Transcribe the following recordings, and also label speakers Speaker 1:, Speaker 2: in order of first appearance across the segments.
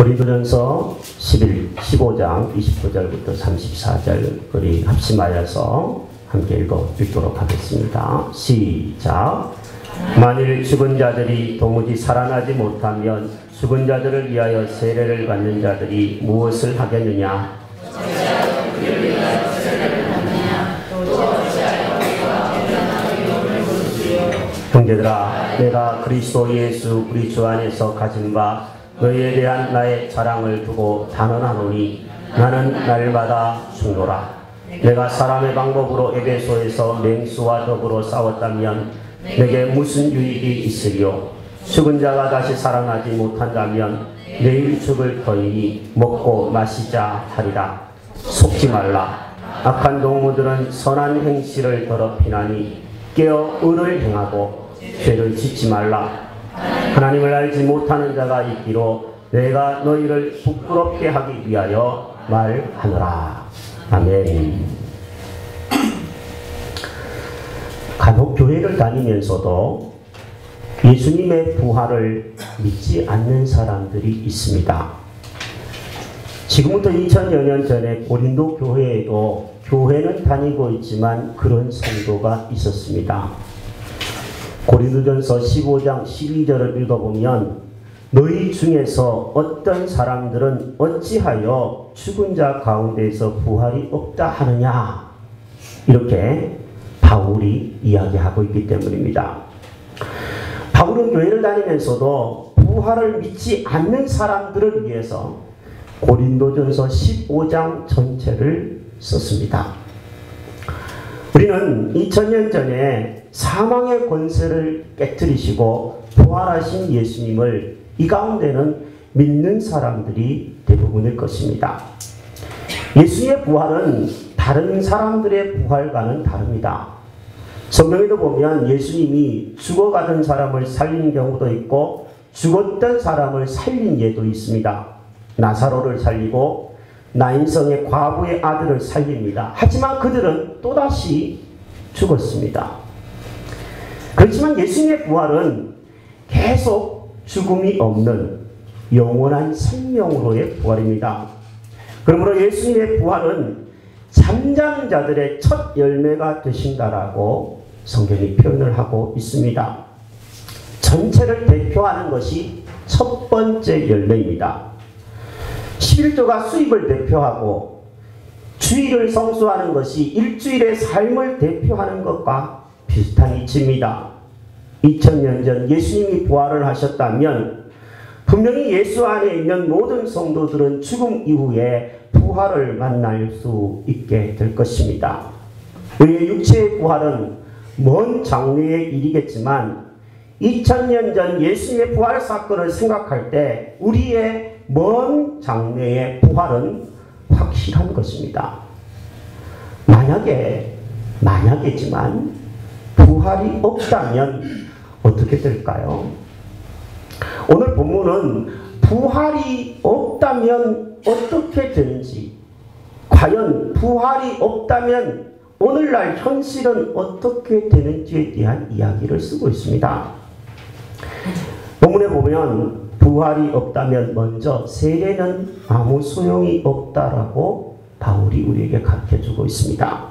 Speaker 1: 고린도전서 15장 29절부터 34절 우리 합심하여서 함께 읽도록 하겠습니다. 시작. 만일 죽은 자들이 도무지 살아나지 못하면 죽은 자들을 위하여 세례를 받는 자들이 무엇을 하겠느냐? 형제들아, 내가 그리스도 예수 우리 주 안에서 가진 바 너희에 대한 나의 자랑을 두고 단언하노니 나는 날마다 죽노라. 내가 사람의 방법으로 에베소에서 맹수와 더불어 싸웠다면 내게 무슨 유익이 있으리요? 죽은 자가 다시 살아나지 못한다면 내일 죽을 터이니 먹고 마시자 하리라. 속지 말라. 악한 동무들은 선한 행실을 더럽히나니 깨어 의를 행하고 죄를 짓지 말라. 하나님을 알지 못하는 자가 있기로 내가 너희를 부끄럽게 하기 위하여 말하노라. 아멘. 간혹 교회를 다니면서도 예수님의 부활을 믿지 않는 사람들이 있습니다. 지금부터 2000여 년 전에 고린도 교회에도 교회는 다니고 있지만 그런 성도가 있었습니다. 고린도전서 15장 12절을 읽어보면 너희 중에서 어떤 사람들은 어찌하여 죽은 자 가운데에서 부활이 없다 하느냐, 이렇게 바울이 이야기하고 있기 때문입니다. 바울은 교회를 다니면서도 부활을 믿지 않는 사람들을 위해서 고린도전서 15장 전체를 썼습니다. 우리는 2000년 전에 사망의 권세를 깨뜨리시고 부활하신 예수님을 이 가운데는 믿는 사람들이 대부분일 것입니다. 예수의 부활은 다른 사람들의 부활과는 다릅니다. 성경에도 보면 예수님이 죽어가던 사람을 살린 경우도 있고 죽었던 사람을 살린 예도 있습니다. 나사로를 살리고 나인성의 과부의 아들을 살립니다. 하지만 그들은 또다시 죽었습니다. 그렇지만 예수님의 부활은 계속 죽음이 없는 영원한 생명으로의 부활입니다. 그러므로 예수님의 부활은 잠자는 자들의 첫 열매가 되신다라고 성경이 표현을 하고 있습니다. 전체를 대표하는 것이 첫 번째 열매입니다. 11조가 수입을 대표하고 주일을 성수하는 것이 일주일의 삶을 대표하는 것과 비슷한 이치입니다. 2000년 전 예수님이 부활을 하셨다면 분명히 예수 안에 있는 모든 성도들은 죽음 이후에 부활을 만날 수 있게 될 것입니다. 우리의 육체의 부활은 먼 장래의 일이겠지만 2000년 전 예수님의 부활 사건을 생각할 때 우리의 먼 장래의 부활은 확실한 것입니다. 만약이지만 부활이 없다면 어떻게 될까요? 오늘 본문은 부활이 없다면 어떻게 되는지, 과연 부활이 없다면 오늘날 현실은 어떻게 되는지에 대한 이야기를 쓰고 있습니다. 본문에 보면 부활이 없다면 먼저 세례는 아무 소용이 없다라고 바울이 우리에게 가르쳐주고 있습니다.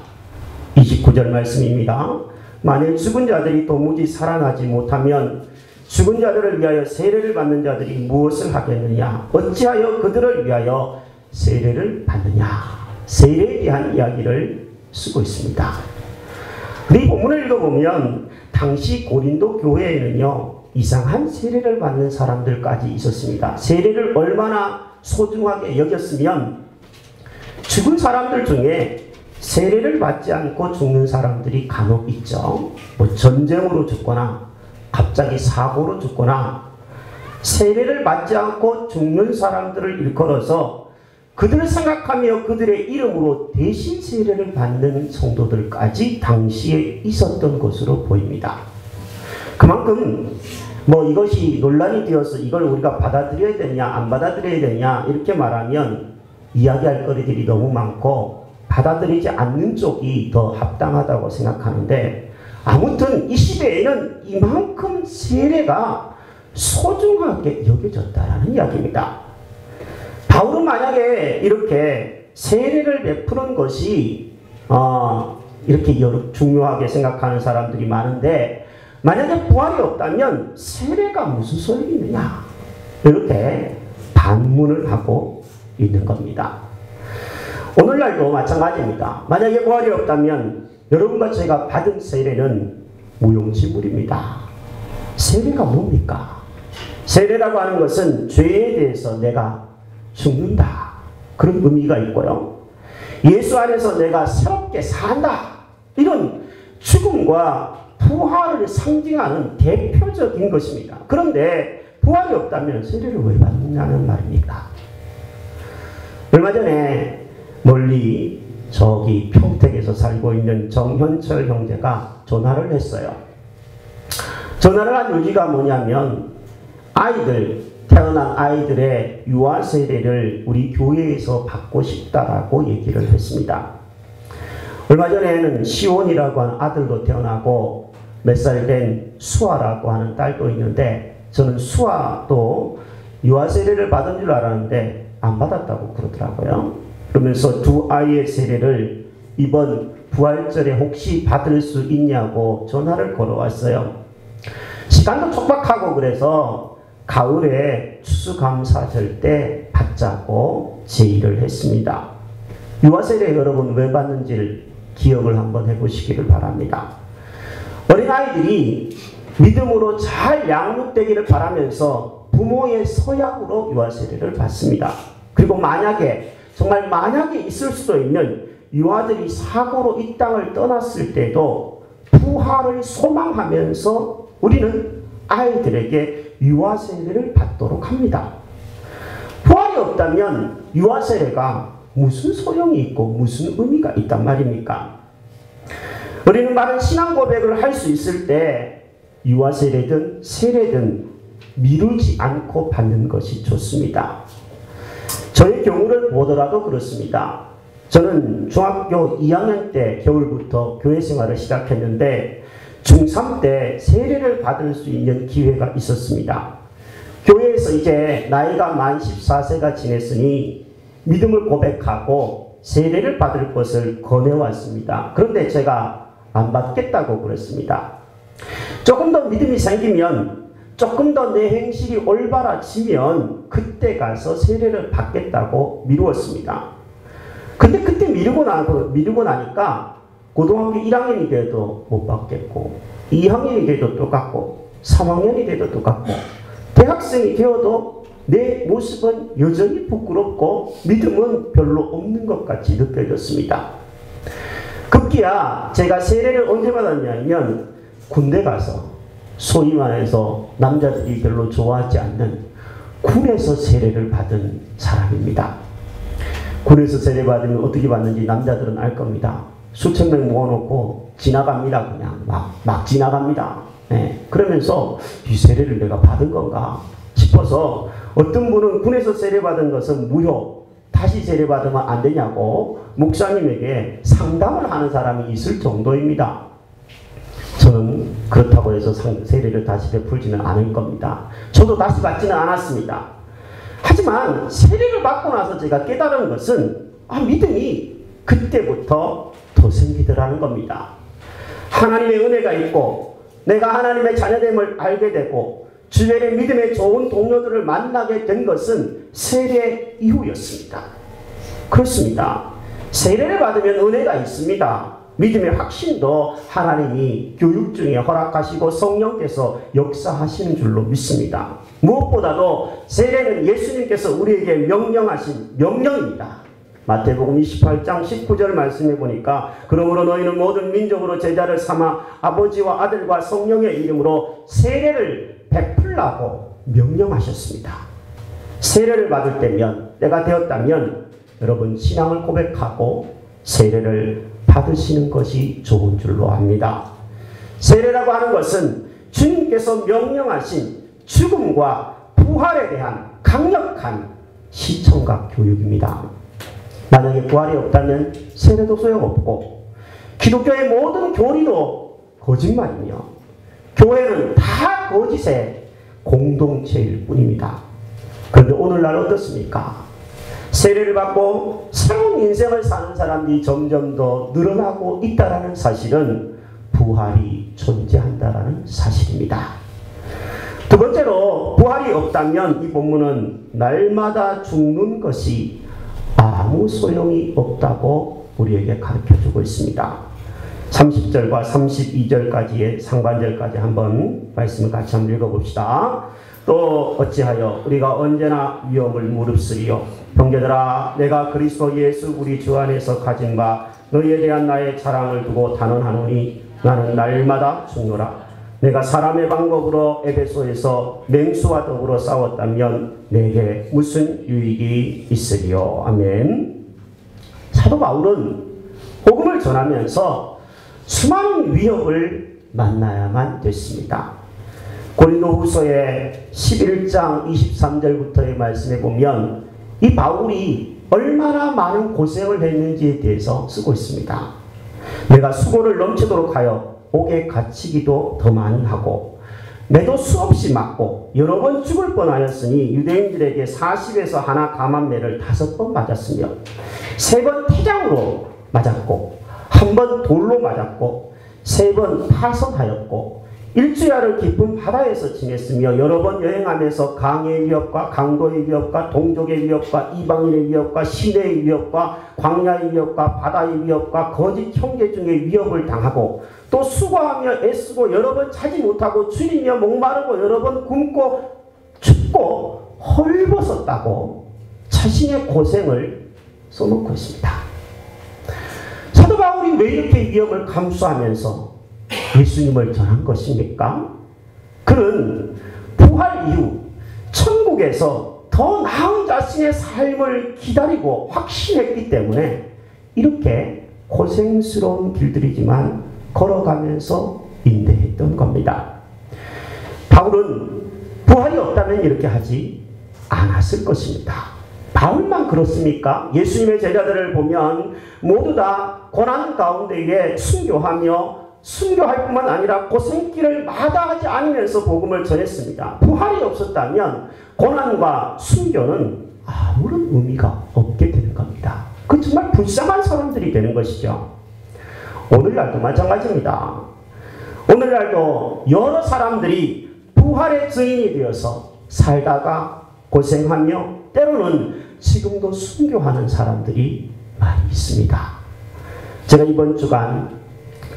Speaker 1: 29절 말씀입니다. 만일 죽은 자들이 도무지 살아나지 못하면 죽은 자들을 위하여 세례를 받는 자들이 무엇을 하겠느냐? 어찌하여 그들을 위하여 세례를 받느냐? 세례에 대한 이야기를 쓰고 있습니다. 이 본문을 읽어보면 당시 고린도 교회에는요, 이상한 세례를 받는 사람들까지 있었습니다. 세례를 얼마나 소중하게 여겼으면 죽은 사람들 중에 세례를 받지 않고 죽는 사람들이 간혹 있죠. 전쟁으로 죽거나 갑자기 사고로 죽거나 세례를 받지 않고 죽는 사람들을 일컬어서 그들을 생각하며 그들의 이름으로 대신 세례를 받는 성도들까지 당시에 있었던 것으로 보입니다. 그만큼 이것이 논란이 되어서 이걸 우리가 받아들여야 되냐 안 받아들여야 되냐 이렇게 말하면 이야기할 거리들이 너무 많고 받아들이지 않는 쪽이 더 합당하다고 생각하는데, 아무튼 이 시대에는 이만큼 세례가 소중하게 여겨졌다라는 이야기입니다. 바울은 만약에 이렇게 세례를 베푸는 것이 이렇게 중요하게 생각하는 사람들이 많은데, 만약에 부활이 없다면 세례가 무슨 소용이 있느냐, 이렇게 반문을 하고 있는 겁니다. 오늘날도 마찬가지입니다. 만약에 부활이 없다면 여러분과 제가 받은 세례는 무용지물입니다. 세례가 뭡니까? 세례라고 하는 것은 죄에 대해서 내가 죽는다, 그런 의미가 있고요. 예수 안에서 내가 새롭게 산다, 이런 죽음과 부활을 상징하는 대표적인 것입니다. 그런데 부활이 없다면 세례를 왜 받느냐는 말입니다. 얼마 전에 멀리 저기 평택에서 살고 있는 정현철 형제가 전화를 했어요. 전화를 한 요지가 뭐냐면, 태어난 아이들의 유아 세례를 우리 교회에서 받고 싶다라고 얘기를 했습니다. 얼마 전에는 시온이라고 하는 아들도 태어나고 몇 살 된 수아라고 하는 딸도 있는데, 저는 수아도 유아 세례를 받은 줄 알았는데 안 받았다고 그러더라고요. 그러면서 두 아이의 세례를 이번 부활절에 혹시 받을 수 있냐고 전화를 걸어왔어요. 시간도 촉박하고 그래서 가을에 추수감사절 때 받자고 제의를 했습니다. 유아세례 여러분 왜 받는지를 기억을 한번 해보시기를 바랍니다. 어린아이들이 믿음으로 잘 양육되기를 바라면서 부모의 서약으로 유아세례를 받습니다. 그리고 정말 만약에 있을 수도 있는 유아들이 사고로 이 땅을 떠났을 때도 부활을 소망하면서 우리는 아이들에게 유아세례를 받도록 합니다. 부활이 없다면 유아세례가 무슨 소용이 있고 무슨 의미가 있단 말입니까? 우리는 바른 신앙 고백을 할 수 있을 때 유아세례든 세례든 미루지 않고 받는 것이 좋습니다. 저의 경우를 보더라도 그렇습니다. 저는 중학교 2학년 때 겨울부터 교회 생활을 시작했는데 중3 때 세례를 받을 수 있는 기회가 있었습니다. 교회에서 이제 나이가 만 14세가 지냈으니 믿음을 고백하고 세례를 받을 것을 권해왔습니다. 그런데 제가 안 받겠다고 그랬습니다. 조금 더 믿음이 생기면, 조금 더 내 행실이 올바라지면 그때 가서 세례를 받겠다고 미루었습니다. 근데 그때 미루고 나니까 고등학교 1학년이 돼도 못 받겠고, 2학년이 돼도 똑같고, 3학년이 돼도 똑같고, 대학생이 되어도 내 모습은 여전히 부끄럽고 믿음은 별로 없는 것 같이 느껴졌습니다. 급기야 제가 세례를 언제 받았냐면 군대 가서, 소위 말해서 남자들이 별로 좋아하지 않는 군에서 세례를 받은 사람입니다. 군에서 세례 받으면 어떻게 받는지 남자들은 알 겁니다. 수천 명 모아놓고 지나갑니다. 그냥 막 지나갑니다. 네. 그러면서 이 세례를 내가 받은 건가 싶어서 어떤 분은 군에서 세례 받은 것은 무효, 다시 세례 받으면 안 되냐고 목사님에게 상담을 하는 사람이 있을 정도입니다. 저는 그렇다고 해서 세례를 다시 베풀지는 않을 겁니다. 저도 다시 받지는 않았습니다. 하지만 세례를 받고 나서 제가 깨달은 것은 믿음이 그때부터 더 생기더라는 겁니다. 하나님의 은혜가 있고 내가 하나님의 자녀됨을 알게 되고 주변의 믿음의 좋은 동료들을 만나게 된 것은 세례 이후였습니다. 그렇습니다. 세례를 받으면 은혜가 있습니다. 믿음의 확신도 하나님이 교육 중에 허락하시고 성령께서 역사하시는 줄로 믿습니다. 무엇보다도 세례는 예수님께서 우리에게 명령하신 명령입니다. 마태복음 28장 19절 말씀해 보니까 그러므로 너희는 모든 민족으로 제자를 삼아 아버지와 아들과 성령의 이름으로 세례를 베풀라고 명령하셨습니다. 세례를 받을 때면, 때가 되었다면 여러분 신앙을 고백하고 세례를 받으시는 것이 좋은 줄로 압니다. 세례라고 하는 것은 주님께서 명령하신 죽음과 부활에 대한 강력한 시청각 교육입니다. 만약에 부활이 없다면 세례도 소용없고 기독교의 모든 교리도 거짓말이며 교회는 다 거짓의 공동체일 뿐입니다. 그런데 오늘날 어떻습니까? 세례를 받고 새로운 인생을 사는 사람들이 점점 더 늘어나고 있다는 사실은 부활이 존재한다는 사실입니다. 두 번째로 부활이 없다면 이 본문은 날마다 죽는 것이 아무 소용이 없다고 우리에게 가르쳐주고 있습니다. 30절과 32절까지의 상반절까지 한번 말씀을 같이 한번 읽어봅시다. 또 어찌하여 우리가 언제나 위험을 무릅쓰리요. 형제들아, 내가 그리스도 예수 우리 주 안에서 가진 바 너희에 대한 나의 자랑을 두고 단언하노니 나는 날마다 죽노라. 내가 사람의 방법으로 에베소에서 맹수와 더불어 싸웠다면 내게 무슨 유익이 있으리요. 아멘. 사도 바울은 복음을 전하면서 수많은 위협을 만나야만 됐습니다. 고린도후서의 11장 23절부터의 말씀에 보면 이 바울이 얼마나 많은 고생을 했는지에 대해서 쓰고 있습니다. 내가 수고를 넘치도록 하여 옥에 갇히기도 더 많이 하고 매도 수없이 맞고 여러 번 죽을 뻔하였으니 유대인들에게 40에서 하나 감한매를 5번 맞았으며 3번 태장으로 맞았고 1번 돌로 맞았고 3번 파선하였고 일주야를 깊은 바다에서 지냈으며 여러 번 여행하면서 강의 위협과 강도의 위협과 동족의 위협과 이방인의 위협과 시내의 위협과 광야의 위협과 바다의 위협과 거짓 형제 중의 위협을 당하고 또 수고하며 애쓰고 여러 번 차지 못하고 줄이며 목마르고 여러 번 굶고 춥고 헐벗었다고 자신의 고생을 써놓고 있습니다. 사도 바울이 왜 이렇게 위험을 감수하면서 예수님을 전한 것입니까? 그는 부활 이후 천국에서 더 나은 자신의 삶을 기다리고 확신했기 때문에 이렇게 고생스러운 길들이지만 걸어가면서 인내했던 겁니다. 바울은 부활이 없다면 이렇게 하지 않았을 것입니다. 바울만 그렇습니까? 예수님의 제자들을 보면 모두 다 고난 가운데에 순교할 뿐만 아니라 고생길을 마다하지 않으면서 복음을 전했습니다. 부활이 없었다면 고난과 순교는 아무런 의미가 없게 되는 겁니다. 그 정말 불쌍한 사람들이 되는 것이죠. 오늘날도 마찬가지입니다. 오늘날도 여러 사람들이 부활의 증인이 되어서 살다가 고생하며 때로는 지금도 순교하는 사람들이 많이 있습니다. 제가 이번 주간,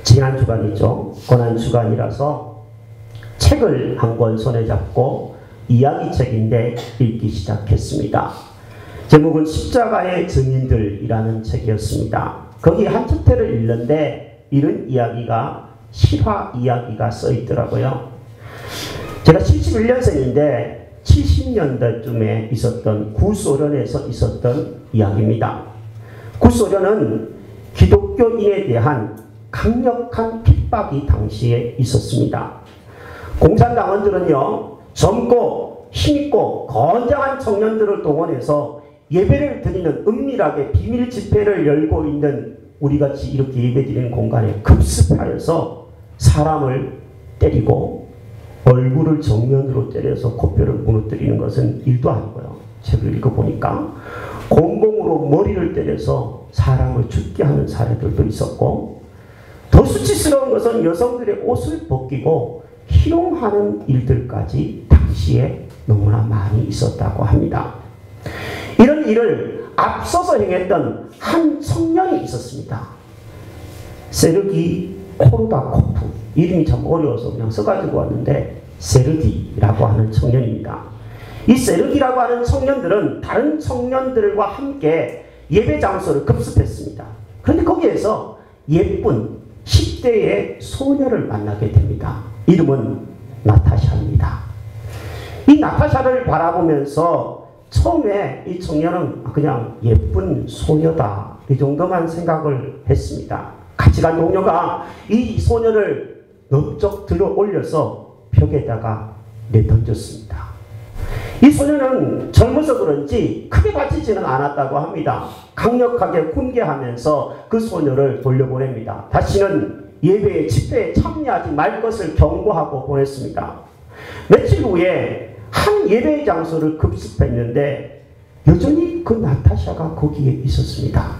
Speaker 1: 지난 주간이죠. 고난주간이라서 책을 한 권 손에 잡고 이야기책인데 읽기 시작했습니다. 제목은 십자가의 증인들이라는 책이었습니다. 거기 한 챕터를 읽는데 이런 이야기가 실화 이야기가 써 있더라고요. 제가 71년생인데 70년대쯤에 있었던 구소련에서 있었던 이야기입니다. 구소련은 기독교인에 대한 강력한 핍박이 당시에 있었습니다. 공산당원들은요, 젊고 힘있고 건장한 청년들을 동원해서 예배를 드리는 은밀하게 비밀 집회를 열고 있는 우리같이 이렇게 예배 드리는 공간에 급습하여서 사람을 때리고 얼굴을 정면으로 때려서 코뼈를 무너뜨리는 것은 일도 아니고요. 책을 읽어보니까 공공으로 머리를 때려서 사람을 죽게 하는 사례들도 있었고 더 수치스러운 것은 여성들의 옷을 벗기고 희롱하는 일들까지 당시에 너무나 많이 있었다고 합니다. 이런 일을 앞서서 행했던 한 청년이 있었습니다. 세르기 코르다코프. 이름이 참 어려워서 그냥 써가지고 왔는데 세르기라고 하는 청년입니다. 이 세르기라고 하는 청년들은 다른 청년들과 함께 예배 장소를 급습했습니다. 그런데 거기에서 예쁜 10대의 소녀를 만나게 됩니다. 이름은 나타샤입니다. 이 나타샤를 바라보면서 처음에 이 청년은 그냥 예쁜 소녀다 이 정도만 생각을 했습니다. 같이 간 동료가 이 소녀를 넓적 들어 올려서 벽에다가 내던졌습니다. 이 소녀는 젊어서 그런지 크게 다치지는 않았다고 합니다. 강력하게 훈계하면서 그 소녀를 돌려보냅니다. 다시는 예배에 집회에 참여하지 말 것을 경고하고 보냈습니다. 며칠 후에 한 예배 장소를 급습했는데 여전히 그 나타샤가 거기에 있었습니다.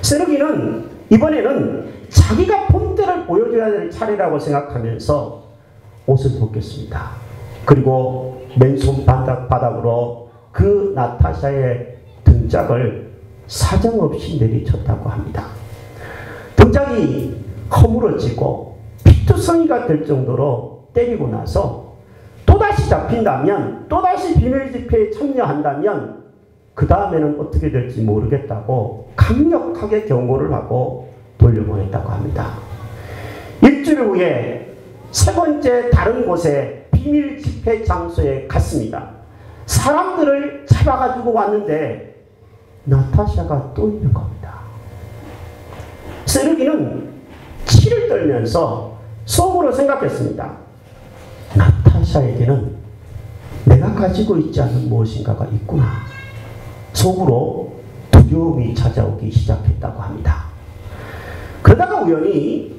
Speaker 1: 세르기는 이번에는 자기가 본때를 보여줘야 될 차례라고 생각하면서 옷을 벗겼습니다. 그리고 맨손 바닥으로 그 나타샤의 등짝을 사정없이 내리쳤다고 합니다. 등짝이 허물어지고 피투성이가 될 정도로 때리고 나서 또다시 잡힌다면, 또다시 비밀 집회에 참여한다면 그 다음에는 어떻게 될지 모르겠다고 강력하게 경고를 하고 돌려보냈다고 합니다. 일주일 후에 세 번째 다른 곳에 비밀 집회 장소에 갔습니다. 사람들을 잡아가지고 왔는데 나타샤가 또 있는 겁니다. 세르기는 치를 떨면서 속으로 생각했습니다. 나타샤에게는 내가 가지고 있지 않은 무엇인가가 있구나. 속으로 두려움이 찾아오기 시작했다고 합니다. 그러다가 우연히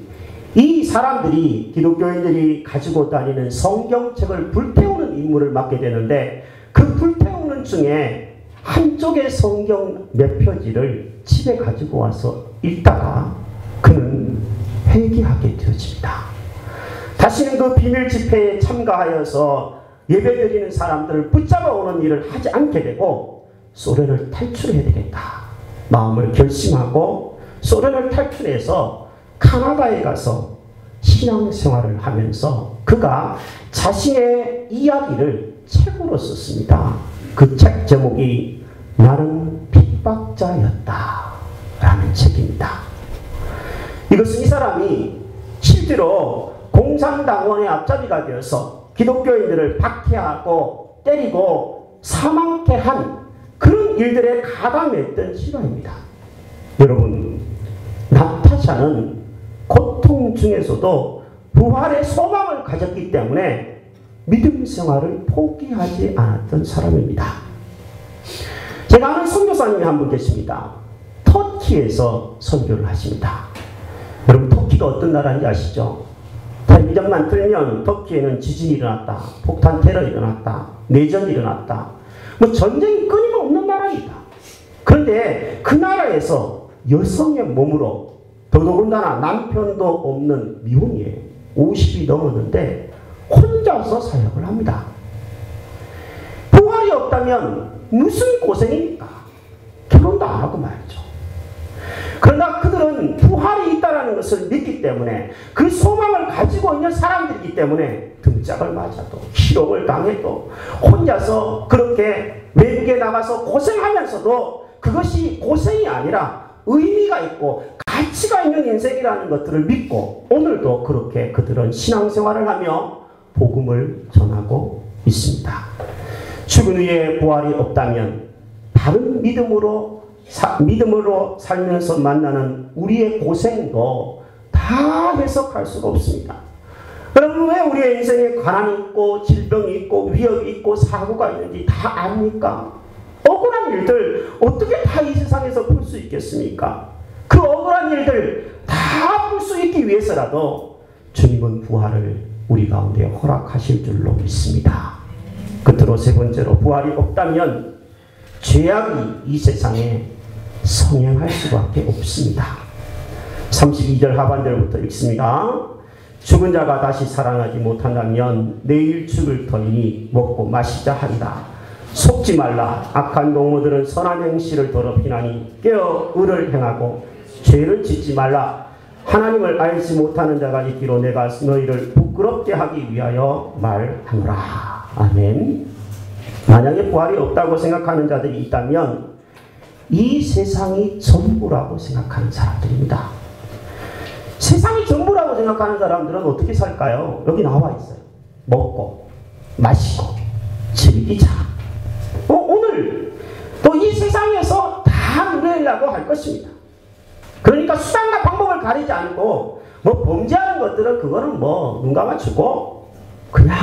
Speaker 1: 이 사람들이, 기독교인들이 가지고 다니는 성경책을 불태우는 임무를 맡게 되는데, 그 불태우는 중에 한쪽의 성경 몇 표지를 집에 가지고 와서 읽다가 그는 회개하게 되어집니다. 다시는 그 비밀 집회에 참가하여서 예배드리는 사람들을 붙잡아 오는 일을 하지 않게 되고 소련을 탈출해야 되겠다 마음을 결심하고 소련을 탈출해서 카나다에 가서 신앙생활을 하면서 그가 자신의 이야기를 책으로 썼습니다. 그 책 제목이 나는 핍박자였다 라는 책입니다. 이것은 이 사람이 실제로 공산당원의 앞잡이가 되어서 기독교인들을 박해하고 때리고 사망케 한 그런 일들에 가담했던 실화입니다. 여러분, 나타샤는 고통 중에서도 부활의 소망을 가졌기 때문에 믿음 생활을 포기하지 않았던 사람입니다. 제가 아는 선교사님이 한 분 계십니다. 터키에서 선교를 하십니다. 여러분, 터키가 어떤 나라인지 아시죠? 텔레비전만 틀면 터키에는 지진이 일어났다, 폭탄 테러 일어났다, 내전이 일어났다, 뭐 전쟁이 끊임없는 나라입니다. 그런데 그 나라에서 여성의 몸으로, 더더군다나 남편도 없는 미혼이에요. 50이 넘었는데 혼자서 사역을 합니다. 부활이 없다면 무슨 고생입니까? 결혼도 안 하고 말이죠. 그러나 그들은 부활이 있다는 것을 믿기 때문에, 그 소망을 가지고 있는 사람들이기 때문에 등짝을 맞아도 희롱을 당해도 혼자서 그렇게 외국에 나가서 고생하면서도 그것이 고생이 아니라 의미가 있고 가치가 있는 인생이라는 것들을 믿고 오늘도 그렇게 그들은 신앙생활을 하며 복음을 전하고 있습니다. 죽은 후에 부활이 없다면 다른 믿음으로 살면서 만나는 우리의 고생도 다 해석할 수가 없습니다. 여러분, 왜 우리의 인생에 가난이 있고 질병이 있고 위협이 있고 사고가 있는지 다 압니까? 억울한 일들 어떻게 다 이 세상에서 풀 수 있겠습니까? 그 억울한 일들 다 풀 수 있기 위해서라도 주님은 부활을 우리 가운데 허락하실 줄로 믿습니다. 끝으로 세 번째로, 부활이 없다면 죄악이 이 세상에 성행할 수밖에 없습니다. 32절 하반절부터 읽습니다. 죽은 자가 다시 살아나지 못한다면 내일 죽을 터이니 먹고 마시자 하리라. 속지 말라. 악한 농부들은 선한 행실을 더럽히나니 깨어 의를 행하고 죄를 짓지 말라. 하나님을 알지 못하는 자가 있기로 내가 너희를 부끄럽게 하기 위하여 말하노라. 아멘. 만약에 부활이 없다고 생각하는 자들이 있다면 이 세상이 전부라고 생각하는 사람들입니다. 세상이 전부라고 생각하는 사람들은 어떻게 살까요? 여기 나와 있어요. 먹고 마시고 즐기자. 오늘 또 이 세상에서 다 누리려고 할 것입니다. 그러니까 수단과 방법을 가리지 않고 뭐 범죄하는 것들은 그거는 뭐 눈 감아주고 그냥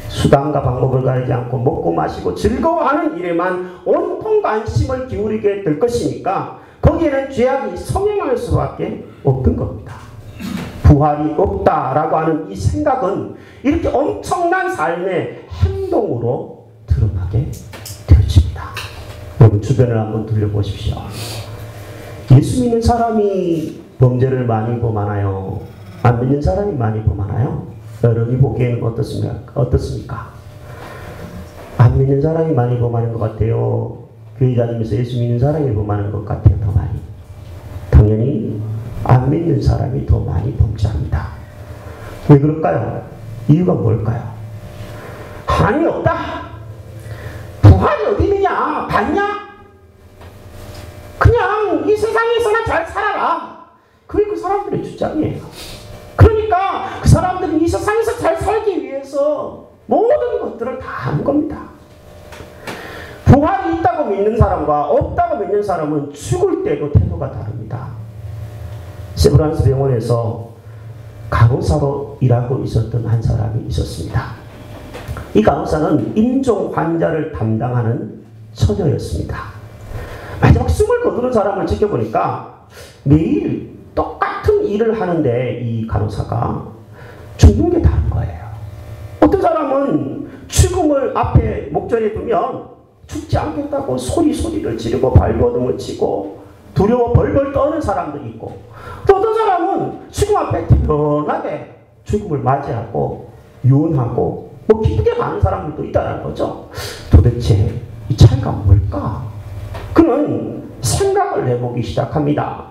Speaker 1: 수단과 방법을 가리지 않고 먹고 마시고 즐거워하는 일에만 온통 관심을 기울이게 될 것이니까 거기에는 죄악이 성행할 수밖에 없는 겁니다. 부활이 없다라고 하는 이 생각은 이렇게 엄청난 삶의 행동으로 드러나게 되어집니다. 여러분 주변을 한번 둘러보십시오. 예수 믿는 사람이 범죄를 많이 범하나요? 안 믿는 사람이 많이 범하나요? 여러분이 보기에는 어떻습니까? 안 믿는 사람이 많이 범하는 것 같아요? 교회 다니면서 예수 믿는 사람이 범하는 것 같아요? 더 많이? 당연히 안 믿는 사람이 더 많이 범죄합니다. 왜 그럴까요? 이유가 뭘까요? 하나님이 없다? 부활이 어디 있느냐? 봤냐? 그냥 이 세상에서나 잘 살아라. 그게 그 사람들의 주장이에요. 그러니까 그 사람들은 이 세상에서 잘 살기 위해서 모든 것들을 다 하는 겁니다. 부활이 있다고 믿는 사람과 없다고 믿는 사람은 죽을 때도 태도가 다릅니다. 세브란스 병원에서 간호사로 일하고 있었던 한 사람이 있었습니다. 이 간호사는 임종 환자를 담당하는 처녀였습니다. 마지막 숨을 거두는 사람을 지켜보니까 매일 똑같은 일을 하는데 이 간호사가 죽는 게 다른 거예요. 어떤 사람은 죽음을 앞에 목전에 두면 죽지 않겠다고 소리를 지르고 발버둥을 치고 두려워 벌벌 떠는 사람들이 있고, 또 어떤 사람은 죽음 앞에 편하게 죽음을 맞이하고 유언하고 기쁘게 가는 사람들도 있다는 거죠. 도대체 이 차이가 뭘까? 그는 생각을 해보기 시작합니다.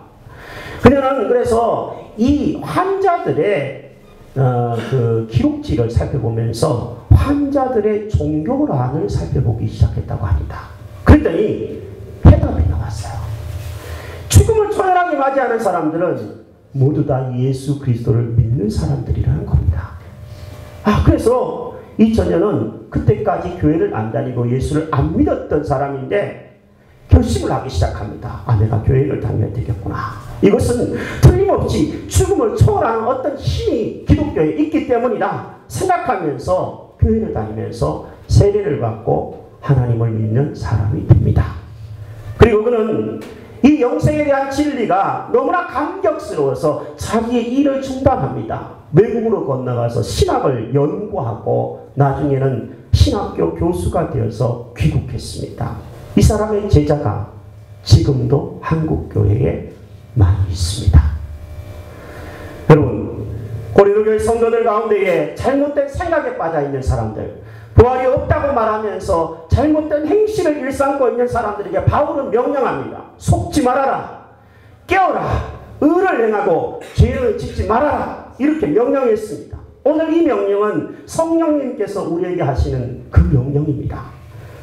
Speaker 1: 그녀는 그래서 이 환자들의 그 기록지를 살펴보면서 환자들의 종교란을 살펴보기 시작했다고 합니다. 그랬더니 해답이 나왔어요. 죽음을 초연하게 맞이하는 사람들은 모두 다 예수 그리스도를 믿는 사람들이라는 겁니다. 그래서 이 처녀는 그때까지 교회를 안 다니고 예수를 안 믿었던 사람인데 결심을 하기 시작합니다. 내가 교회를 다녀야 되겠구나. 이것은 틀림없이 죽음을 초월하는 어떤 힘이 기독교에 있기 때문이다 생각하면서 교회를 다니면서 세례를 받고 하나님을 믿는 사람이 됩니다. 그리고 그는 이 영생에 대한 진리가 너무나 감격스러워서 자기의 일을 중단합니다. 외국으로 건너가서 신학을 연구하고 나중에는 신학교 교수가 되어서 귀국했습니다. 이 사람의 제자가 지금도 한국 교회에 많이 있습니다. 여러분, 고린도교회 성도들 가운데에 잘못된 생각에 빠져 있는 사람들, 부활이 없다고 말하면서 잘못된 행실을 일삼고 있는 사람들에게 바울은 명령합니다. 속지 말아라. 깨어라. 의를 행하고 죄를 짓지 말아라. 이렇게 명령했습니다. 오늘 이 명령은 성령님께서 우리에게 하시는 그 명령입니다.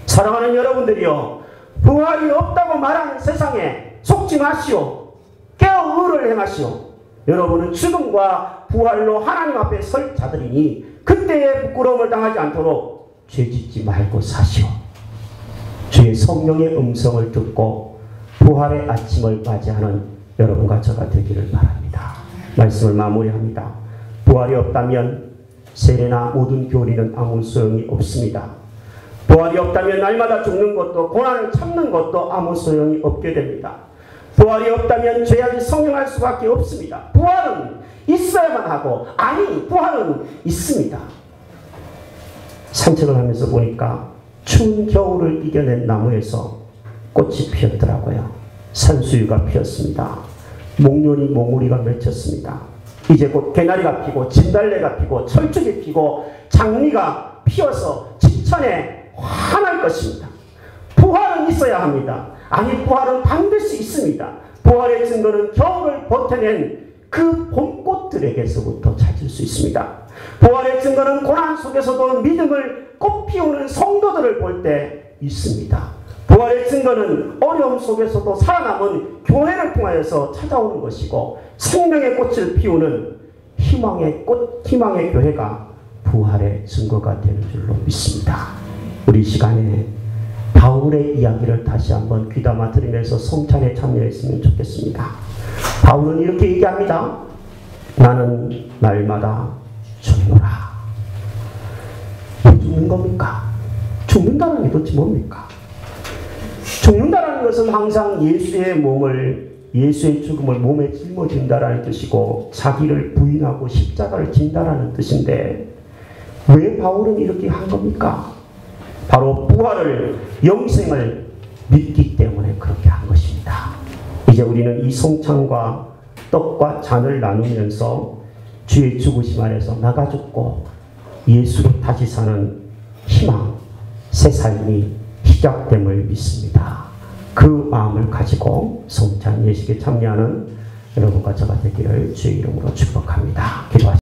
Speaker 1: 사랑하는 여러분들이요, 부활이 없다고 말하는 세상에 속지 마시오. 깨어 의를 행하시오. 여러분은 죽음과 부활로 하나님 앞에 설 자들이니 그때의 부끄러움을 당하지 않도록 죄짓지 말고 사시오. 주의 성령의 음성을 듣고 부활의 아침을 맞이하는 여러분과 저가 되기를 바랍니다. 말씀을 마무리합니다. 부활이 없다면 세례나 모든 교리는 아무 소용이 없습니다. 부활이 없다면 날마다 죽는 것도 고난을 참는 것도 아무 소용이 없게 됩니다. 부활이 없다면 죄악이 성행할 수밖에 없습니다. 부활은 있어야만 하고, 아니, 부활은 있습니다. 산책을 하면서 보니까 추운 겨울을 이겨낸 나무에서 꽃이 피었더라고요. 산수유가 피었습니다. 목련이 몽우리가 맺혔습니다. 이제 곧 개나리가 피고 진달래가 피고 철쭉이 피고 장미가 피어서 지천에 환할 것입니다. 부활은 있어야 합니다. 아니, 부활은 반드시 있습니다. 부활의 증거는 겨울을 버텨낸 그 봄꽃들에게서부터 찾을 수 있습니다. 부활의 증거는 고난 속에서도 믿음을 꽃피우는 성도들을 볼 때 있습니다. 부활의 증거는 어려움 속에서도 살아남은 교회를 통하여서 찾아오는 것이고, 생명의 꽃을 피우는 희망의 꽃, 희망의 교회가 부활의 증거가 되는 줄로 믿습니다. 우리 시간에 바울의 이야기를 다시 한번 귀담아 들으면서 성찬에 참여했으면 좋겠습니다. 바울은 이렇게 얘기합니다. 나는 날마다 죽노라. 왜 죽는 겁니까? 죽는다는 게 도대체 뭡니까? 죽는다는 것은 항상 예수의 죽음을 몸에 짊어진다라는 뜻이고, 자기를 부인하고 십자가를 진다라는 뜻인데, 왜 바울은 이렇게 한 겁니까? 바로 부활을, 영생을 믿기 때문에 그렇게 한 것입니다. 이제 우리는 이 송찬과 떡과 잔을 나누면서 주의 죽으심 안에서 나가 죽고 예수로 다시 사는 희망, 새 삶이 시작됨을 믿습니다. 그 마음을 가지고 송찬 예식에 참여하는 여러분과 저가 되기를 주의 이름으로 축복합니다. 기도하십시오.